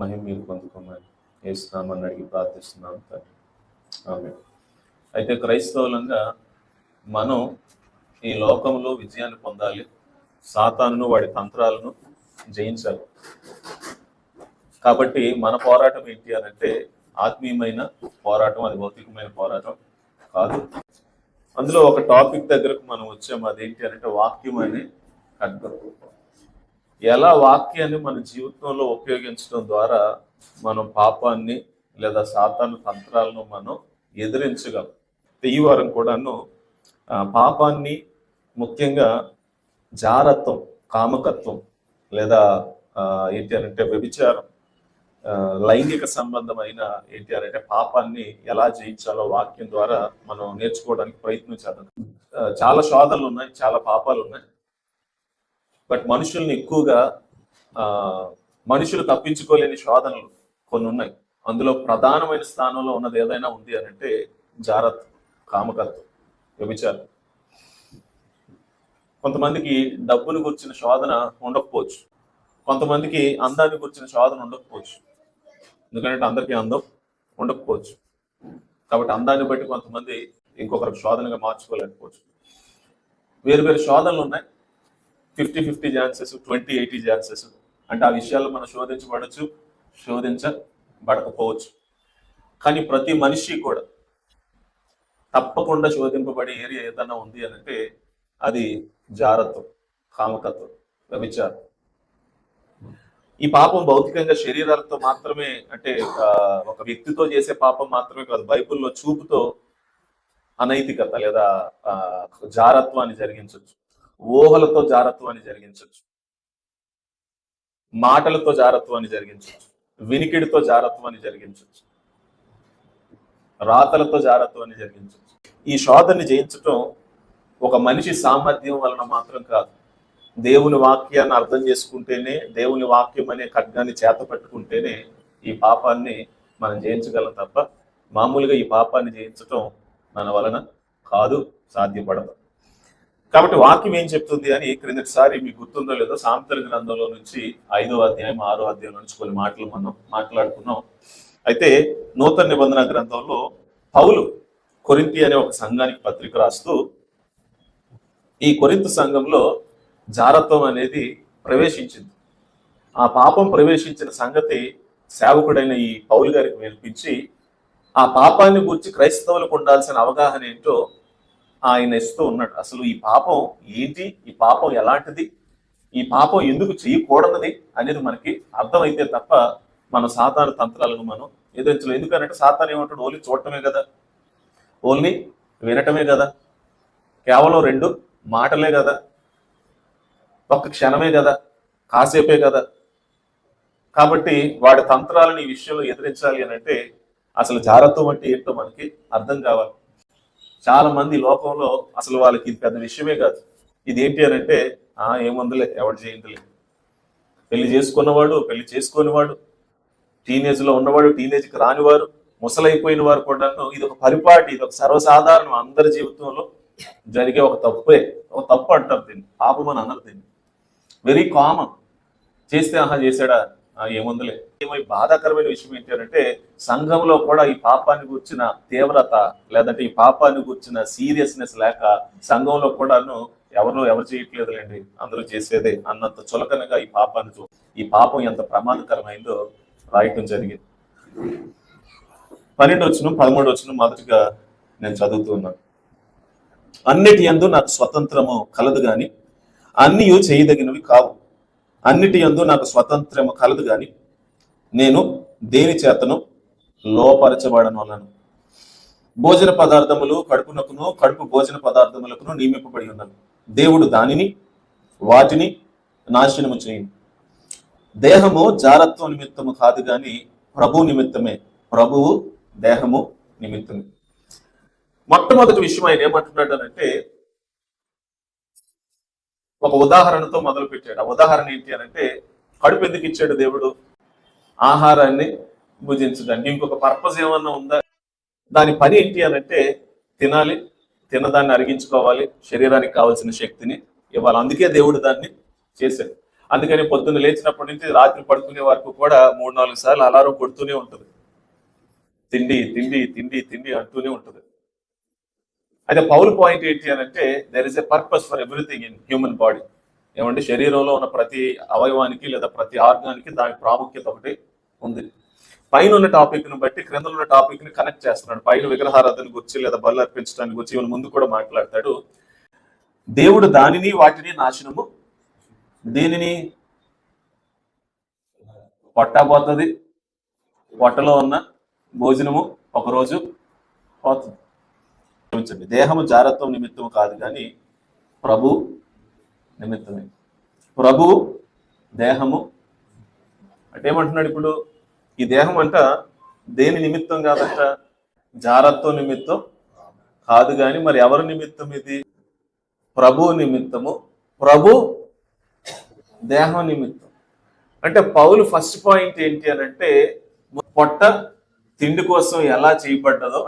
మహిమ మీరు పొందుకోమని యేసునామమున అడిగి ప్రార్థిస్తున్నాను తండ్రి. ఆమేన్. అయితే క్రైస్తవులంగా మనం ఈ లోకంలో విజయాన్ని పొందాలి, సాతానును వాడి తంత్రాలను జయించాలి. కాబట్టి మన పోరాటం ఏంటి అని అంటే ఆత్మీయమైన పోరాటం, అది భౌతికమైన పోరాటం కాదు. అందులో ఒక టాపిక్ దగ్గరకు మనం వచ్చాము, అదేంటి అంటే వాక్యం అనే ఖడ్గం. ఎలా వాక్యాన్ని మన జీవితంలో ఉపయోగించడం ద్వారా మనం పాపాన్ని లేదా సాతాను తంత్రాలను మనం ఎదిరించగలం. ఈ వారం కూడాను పాపాన్ని, ముఖ్యంగా జారత్వం, కామకత్వం లేదా ఏంటి అంటే వ్యభిచారం, లైంగిక సంబంధమైన ఏంటి అంటే పాపాన్ని ఎలా జయించాలో వాక్యం ద్వారా మనం నేర్చుకోవడానికి ప్రయత్నించాలి. చాలా శోధనలు ఉన్నాయి, చాలా పాపాలు ఉన్నాయి. బట్ మనుషుల్ని ఎక్కువగా మనుషులు తప్పించుకోలేని శోధనలు కొన్ని ఉన్నాయి. అందులో ప్రధానమైన స్థానంలో ఉన్నది ఏదైనా ఉంది అని అంటే జారత్వం, కామకత్వం, వ్యభిచారం. కొంతమందికి డబ్బును గురించిన శోధన ఉండకపోవచ్చు, కొంతమందికి అందాన్ని గురించిన శోధన ఉండకపోవచ్చు. ఎందుకంటే అందరికీ అందం ఉండకపోవచ్చు, కాబట్టి అందాన్ని బట్టి కొంతమంది ఇంకొకరికి శోధనగా మార్చుకోలేకపోవచ్చు. వేరు వేరు శోధనలు ఉన్నాయి. 50-50 ఛాన్సెస్, 20-80 ఛాన్సెస్. అంటే ఆ విషయాల్లో మనం శోధించబడచ్చు, శోధించబడకపోవచ్చు. కానీ ప్రతి మనిషి కూడా తప్పకుండా శోధింపబడే ఏరియా ఏదన్నా ఉంది అని అంటే అది జారత్వం, కామకత్వం, వ్యభిచారం. ఈ పాపం భౌతికంగా శరీరాలతో మాత్రమే, అంటే ఒక వ్యక్తితో చేసే పాపం మాత్రమే కాదు. బైబిల్లో చూపుతో అనైతికత లేదా జారత్వాన్ని జరిగించవచ్చు, ఊహలతో జారత్వాన్ని జరిగించవచ్చు, మాటలతో జారత్వాన్ని జరిగించవచ్చు, వినికిడితో జారత్వాన్ని జరిగించవచ్చు, రాతలతో జారత్వాన్ని జరిగించవచ్చు. ఈ శోధనని జయించటం ఒక మనిషి సామర్థ్యం వలన మాత్రం కాదు. దేవుని వాక్యాన్ని అర్థం చేసుకుంటేనే, దేవుని వాక్యం అనే ఖడ్గాన్ని చేత పట్టుకుంటేనే ఈ పాపాన్ని మనం జయించగలం తప్ప మామూలుగా ఈ పాపాన్ని జయించటం మన వలన కాదు, సాధ్యపడదు. కాబట్టి వాక్యం ఏం చెప్తుంది అని క్రిందటిసారి మీకు గుర్తుందో లేదో సామెతల గ్రంథంలో నుంచి 5వ అధ్యాయం 6వ అధ్యాయం నుంచి కొన్ని మాటలు మనం మాట్లాడుకున్నాం. అయితే నూతన నిబంధన గ్రంథంలో పౌలు కొరింథీ అనే ఒక సంఘానికి పత్రిక రాస్తూ ఈ కొరింథు సంఘంలో జారత్వం అనేది ప్రవేశించింది. ఆ పాపం ప్రవేశించిన సంగతి సేవకుడైన ఈ పౌలు గారికి వినిపించి ఆ పాపాన్ని గురించి క్రైస్తవులకు ఉండాల్సిన అవగాహన ఏంటో ఆయన ఇస్తూ ఉన్నాడు. అసలు ఈ పాపం ఏంటి, ఈ పాపం ఎలాంటిది, ఈ పాపం ఎందుకు చేయకూడదది అనేది మనకి అర్థమైతే తప్ప మన సాతాను తంత్రాలను మనం ఎదిరించలేదు. ఎందుకంటే సాతాను ఏమంటాడు, ఓన్లీ చూడటమే కదా, ఓన్లీ వినటమే కదా, కేవలం 2 మాటలే కదా, ఒక్క క్షణమే కదా, కాసేపే కదా. కాబట్టి వాడి తంత్రాలను ఈ విషయంలో ఎదిరించాలి అని అంటే అసలు జారత్వం అంటే ఏంటో మనకి అర్థం కావాలి. చాలా మంది లోకంలో అసలు వాళ్ళకి ఇది పెద్ద విషయమే కాదు. ఇది ఏంటి అని అంటే ఏముందిలే, ఎవడు చేయండిలే. పెళ్లి చేసుకున్నవాడు, పెళ్లి చేసుకునేవాడు, టీనేజ్లో ఉన్నవాడు, టీనేజ్కి రానివారు, ముసలైపోయిన వారు కూడా ఇది ఒక పరిపాటి, ఇది ఒక సర్వసాధారణం అందరి జీవితంలో జరిగే ఒక తప్పే. ఒక తప్పు అంటారు దీన్ని, పాపం అని అన్నారు దీన్ని. Very common. చేస్తే చేశాడా, ఏముందిలే. బాధాకరమైన విషయం ఏంటి అంటే సంఘంలో కూడా ఈ పాపాన్ని గుర్చిన తీవ్రత లేదంటే ఈ పాపాన్ని గుర్చిన సీరియస్నెస్ లేక సంఘంలో కూడాను ఎవరు చేయట్లేదులేండి, అందరూ చేసేదే అన్నంత చులకనగా ఈ పాపం ఎంత ప్రమాదకరమైందో రాయటం జరిగింది. 12వ వచనం 13వ వచనం మొదటిగా నేను చదువుతున్నాను. అన్నిటి యందు నాకు స్వతంత్రము కలదు గాని అన్నియు చేయదగినవి కావు. అన్నిటి యందు నాకు స్వతంత్రము కలదు గాని నేను దేని చేతను లోపరచబడనొల్లను. భోజన పదార్థములు కడుపునకును, కడుపు భోజన పదార్థములకును నియమింపబడి ఉన్నవి. దేవుడు వాటిని నాశనము చేయను. దేహము జారత్వం నిమిత్తము కాదు గాని ప్రభు నిమిత్తమే, ప్రభువు దేహము నిమిత్తమే. మొట్టమొదటి విషయం ఆయన ఏమంటున్నాడు అంటే ఒక ఉదాహరణతో మొదలు పెట్టాడు. ఆ ఉదాహరణ ఏంటి అని అంటే కడుపు ఎందుకు ఇచ్చాడు దేవుడు? ఆహారాన్ని భుజించడానికి. ఇంకొక పర్పస్ ఏమన్నా ఉందా? దాని పని ఏంటి అని అంటే తినాలి, తినదాన్ని అరిగించుకోవాలి, శరీరానికి కావాల్సిన శక్తిని ఇవ్వాలి. అందుకే దేవుడు దాన్ని చేశాడు. అందుకని పొద్దున్న లేచినప్పటి నుంచి రాత్రి పడుకునే వరకు కూడా 3-4 సార్లు అలారం కొడుతూనే ఉంటుంది. తిండి తిండి తిండి తిండి అంటూనే ఉంటుంది. అయితే పౌల్ పాయింట్ ఏంటి అని అంటే there is a purpose for everything in human body. ఏమంటే శరీరంలో ఉన్న ప్రతి అవయవానికి లేదా ప్రతి ఆర్గానికి దాని ప్రాముఖ్యత ఒకటి ఉంది. పైన ఉన్న టాపిక్ ను బట్టి క్రింద ఉన్న టాపిక్ ని కనెక్ట్ చేస్తున్నాడు. పైన విగ్రహారాధన గురించి లేదా బలు అర్పించడానికి గురించి ఈవెన్ ముందు కూడా మాట్లాడతాడు. దేవుడు దానిని వాటిని నాశనము దీనిని పొట్టబోతుంది, పొట్టలో ఉన్న భోజనము ఒకరోజు పోతుంది. దేహము జారత్వం నిమిత్తం కాదు కానీ ప్రభు నిమిత్తమే. ప్రభు దేహము అంటే ఏమంటున్నాడు ఇప్పుడు? ఈ దేహం అంట దేని నిమిత్తం కాదంట? జారత్వం నిమిత్తం కాదు కానీ మరి ఎవరి నిమిత్తం ఇది? ప్రభు నిమిత్తము, ప్రభు దేహం నిమిత్తం. అంటే పౌలు ఫస్ట్ పాయింట్ ఏంటి అని అంటే పొట్ట తిండి కోసం ఎలా చేయబడ్డదో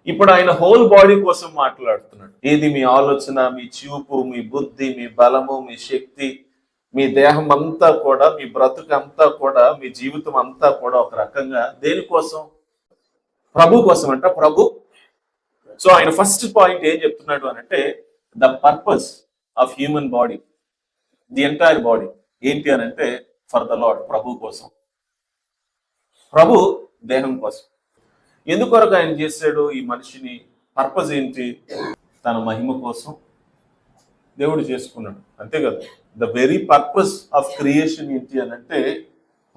ఇప్పుడు ఆయన హోల్ బాడీ కోసం మాట్లాడుతున్నాడు. ఏది మీ ఆలోచన, మీ చూపు, మీ బుద్ధి, మీ బలము, మీ శక్తి, మీ దేహం అంతా కూడా, మీ బ్రతుకు అంతా కూడా, మీ జీవితం అంతా కూడా ఒక రకంగా దేనికోసం? ప్రభు కోసం అంట. ప్రభు. సో ఆయన ఫస్ట్ పాయింట్ ఏం చెప్తున్నాడు అని అంటే the purpose of human body, the entire body ఏంటి అని అంటే ఫర్ ద లార్డ్, ప్రభు కోసం. ప్రభు దేహం కోసం. ఎందుకొరకు ఆయన చేశాడు ఈ మనిషిని? పర్పస్ ఏంటి? తన మహిమ కోసం దేవుడు చేసుకున్నాడు, అంతే కదా. The very purpose of creation ఏంటి అని అంటే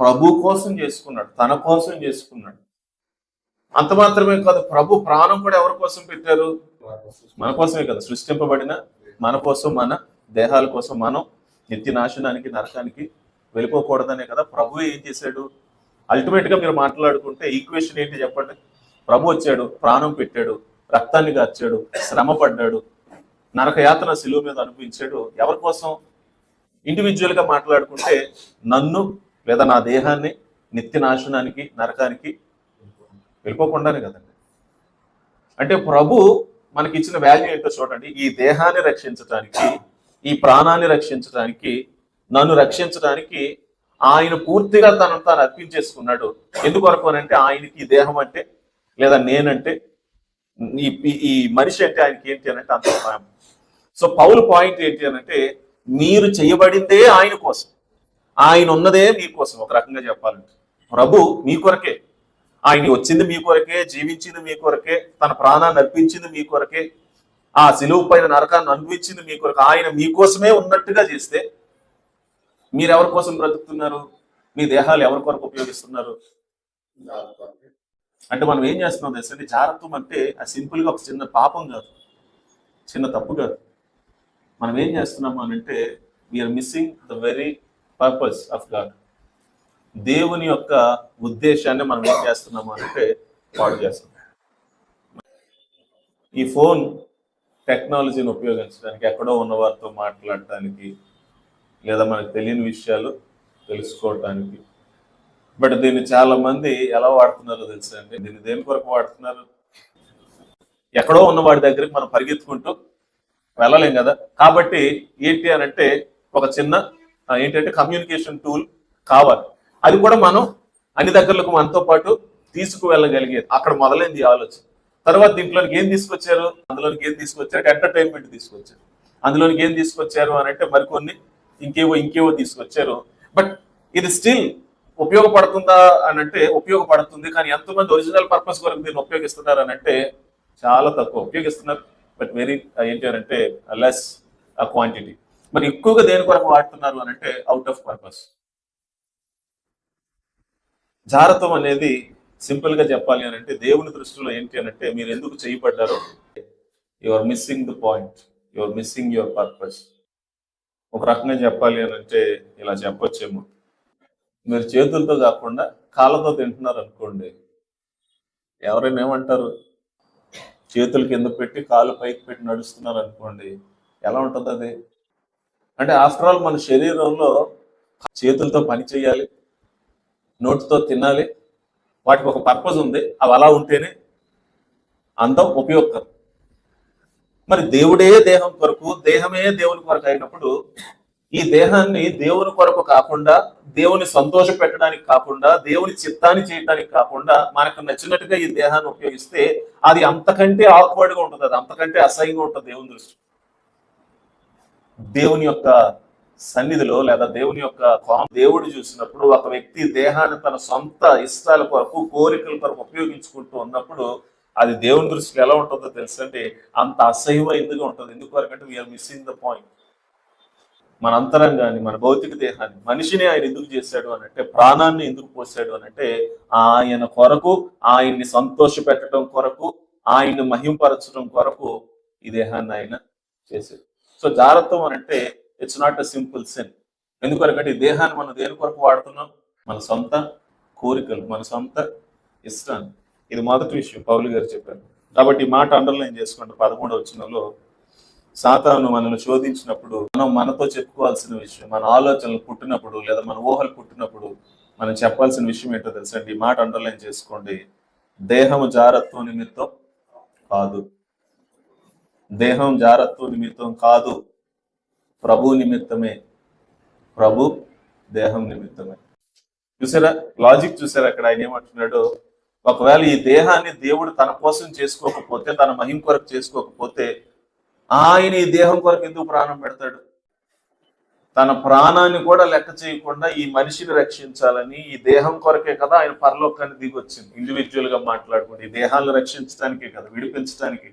ప్రభు కోసం చేసుకున్నాడు, తన కోసం చేసుకున్నాడు. అంత మాత్రమే కాదు, ప్రభు ప్రాణం కూడా ఎవరి కోసం పెట్టారు? మన కోసమే కదా. సృష్టింపబడిన మన కోసం, మన దేహాల కోసం, మనం నిత్య నాశనానికి, నరకానికి వెళ్ళిపోకూడదనే కదా ప్రభు ఏం చేశాడు. అల్టిమేట్ గా మీరు మాట్లాడుకుంటే ఈక్వేషన్ ఏంటి చెప్పండి? ప్రభు వచ్చాడు, ప్రాణం పెట్టాడు, రక్తాన్ని గార్చాడు, శ్రమ పడ్డాడు, నరకయాతన శిలువ మీద అనిపించాడు. ఎవరి కోసం? ఇండివిజువల్ గా మాట్లాడుకుంటే నన్ను లేదా నా దేహాన్ని నిత్య నాశనానికి, నరకానికి వెళ్ళిపోకుండానే కదండి. అంటే ప్రభు మనకి ఇచ్చిన వాల్యూ ఏంటో చూడండి. ఈ దేహాన్ని రక్షించడానికి, ఈ ప్రాణాన్ని రక్షించడానికి, నన్ను రక్షించడానికి ఆయన పూర్తిగా తనను తాను అర్పించేసుకున్నాడు. ఎందుకొరకు అని అంటే ఆయనకి ఈ దేహం అంటే లేదా నేనంటే, ఈ మనిషి అంటే ఆయనకి ఏంటి అని అంటే అంత ప్రాణం. సో పౌలు పాయింట్ ఏంటి అని అంటే మీరు చేయబడిందే ఆయన కోసం, ఆయన ఉన్నదే మీకోసం. ఒక రకంగా చెప్పాలంటే ప్రభు మీ కొరకే, ఆయన వచ్చింది మీ కొరకే, జీవించింది మీ కొరకే, తన ప్రాణాన్ని అర్పించింది మీ కొరకే, ఆ సిలువు పైన నరకాన్ని అనుభవించింది మీ కొరకే. ఆయన మీకోసమే ఉన్నట్టుగా చేస్తే మీరు ఎవరి కోసం బ్రతుకుతున్నారు? మీ దేహాలు ఎవరి కొరకు ఉపయోగిస్తున్నారు? అంటే మనం ఏం చేస్తున్నాం తెలుసండి? జాగ్రత్తం అంటే అది సింపుల్ గా ఒక చిన్న పాపం కాదు, చిన్న తప్పు కాదు. మనం ఏం చేస్తున్నాము అని అంటే we're missing the very purpose of God. దేవుని యొక్క ఉద్దేశాన్ని మనం ఏం చేస్తున్నాము అంటే పాడు చేస్తున్నాం. ఈ ఫోన్ టెక్నాలజీని ఉపయోగించడానికి, ఎక్కడో ఉన్న వారితో మాట్లాడటానికి, లేదా మనకు తెలియని విషయాలు తెలుసుకోవటానికి. బట్ దీన్ని చాలా మంది ఎలా వాడుతున్నారో తెలుసా అండి? దీన్ని దేని కొరకు వాడుతున్నారు? ఎక్కడో ఉన్న వాడి దగ్గరికి మనం పరిగెత్తుకుంటూ వెళ్ళలేం కదా. కాబట్టి ఏంటి అని అంటే ఒక చిన్న ఏంటంటే కమ్యూనికేషన్ టూల్ కావాలి. అది కూడా మనం అన్ని దగ్గరలకు మనతో పాటు తీసుకువెళ్ళగలిగేది. అక్కడ మొదలైంది ఆలోచన. తర్వాత దీంట్లోనికి ఏం తీసుకొచ్చారు? అందులోనికి ఏం తీసుకొచ్చారు? ఎంటర్టైన్మెంట్ తీసుకొచ్చారు. అందులోనికి ఏం తీసుకొచ్చారు అని అంటే మరికొన్ని ఇంకేవో తీసుకొచ్చారు. బట్ ఇది స్టిల్ ఉపయోగపడుతుందా అని అంటే ఉపయోగపడుతుంది. కానీ ఎంతమంది ఒరిజినల్ పర్పస్ కొరకు దీన్ని ఉపయోగిస్తున్నారు అని అంటే చాలా తక్కువ ఉపయోగిస్తున్నారు. బట్ వెరీ ఏంటి అని అంటే లెస్ క్వాంటిటీ. మరి ఎక్కువగా దేని కొరకు వాడుతున్నారు అని అంటే అవుట్ ఆఫ్ పర్పస్. జాగ్రత్తం అనేది సింపుల్ గా చెప్పాలి అని అంటే దేవుని దృష్టిలో ఏంటి అని అంటే మీరు ఎందుకు చేయబడ్డారో you are missing the point, you are missing your purpose. ఒక రకంగా చెప్పాలి అని అంటే ఇలా చెప్పొచ్చేమో, మీరు చేతులతో కాకుండా కాళ్ళతో తింటున్నారు అనుకోండి, ఎవరైనా ఏమంటారు? చేతులు కింద పెట్టి కాళ్ళు పైకి పెట్టి నడుస్తున్నారు అనుకోండి, ఎలా ఉంటుంది అది? అంటే ఆఫ్టర్ ఆల్ మన శరీరంలో చేతులతో పని చేయాలి, నోటితో తినాలి, వాటికి ఒక పర్పస్ ఉంది. అవి అలా ఉంటేనే అందం ఉపయోగకరం. మరి దేవుడే దేహం కొరకు, దేహమే దేవుని కొరకు అయినప్పుడు ఈ దేహాన్ని దేవుని కొరకు కాకుండా, దేవుని సంతోష పెట్టడానికి కాకుండా, దేవుని చిత్తాన్ని చేయడానికి కాకుండా మనకు నచ్చినట్టుగా ఈ దేహాన్ని ఉపయోగిస్తే అది అంతకంటే awkward గా ఉంటుంది, అది అంతకంటే అసహ్యంగా ఉంటుంది దేవుని దృష్టి. దేవుని యొక్క సన్నిధిలో లేదా దేవుని యొక్క దేవుడు చూసినప్పుడు ఒక వ్యక్తి దేహాన్ని తన సొంత ఇష్టాల కొరకు, కోరికల కొరకు ఉపయోగించుకుంటూ ఉన్నప్పుడు అది దేవుని దృష్టికి ఎలా ఉంటుందో తెలుసంటే అంత అసహ్యమైందిగా ఉంటుంది. ఎందుకంటే వీఆర్ మిస్సింగ్ ద పాయింట్. మన అంతరంగాన్ని, మన భౌతిక దేహాన్ని, మనిషిని ఆయన ఎందుకు చేశాడు అని అంటే, ప్రాణాన్ని ఎందుకు పోసాడు అని అంటే ఆయన కొరకు, ఆయన్ని సంతోష పెట్టడం కొరకు, ఆయన్ని మహింపరచడం కొరకు ఈ దేహాన్ని ఆయన చేశాడు. సో జాగ్రత్తం అని అంటే it's not a simple sin. ఎందుకంటే ఈ దేహాన్ని మనం దేని కొరకు వాడుతున్నాం? మన సొంత కోరికలు, మన సొంత ఇష్టాన్ని. ఇది మొదటి విషయం పౌలు గారు చెప్పారు. కాబట్టి ఈ మాట అండర్లైన్ చేసుకోండి. 11వ వచనంలో సాతాను మనల్ని శోధించినప్పుడు మనం మనతో చెప్పుకోవాల్సిన విషయం, మన ఆలోచనలు పుట్టినప్పుడు లేదా మన ఊహలు పుట్టినప్పుడు మనం చెప్పాల్సిన విషయం ఏంటో తెలుసండి. ఈ మాట అండర్లైన్ చేసుకోండి. దేహము జారత్వం నిమిత్తం కాదు, దేహం జారత్వం నిమిత్తం కాదు, ప్రభు నిమిత్తమే, ప్రభు దేహం నిమిత్తమే. చూసారా లాజిక్? చూసారా అక్కడ ఆయన ఏమంటున్నాడు? ఒకవేళ ఈ దేహాన్ని దేవుడు తన కోసం చేసుకోకపోతే, తన మహిమ కొరకు చేసుకోకపోతే ఆయన ఈ దేహం కొరకు ఎందుకు ప్రాణం పెడతాడు? తన ప్రాణాన్ని కూడా లెక్క చేయకుండా ఈ మనిషిని రక్షించాలని, ఈ దేహం కొరకే కదా ఆయన పరలోకాన్ని దిగొచ్చింది. ఇండివిజువల్ గా మాట్లాడుకుంటే ఈ దేహాలను రక్షించడానికే కదా, విడిపించడానికే.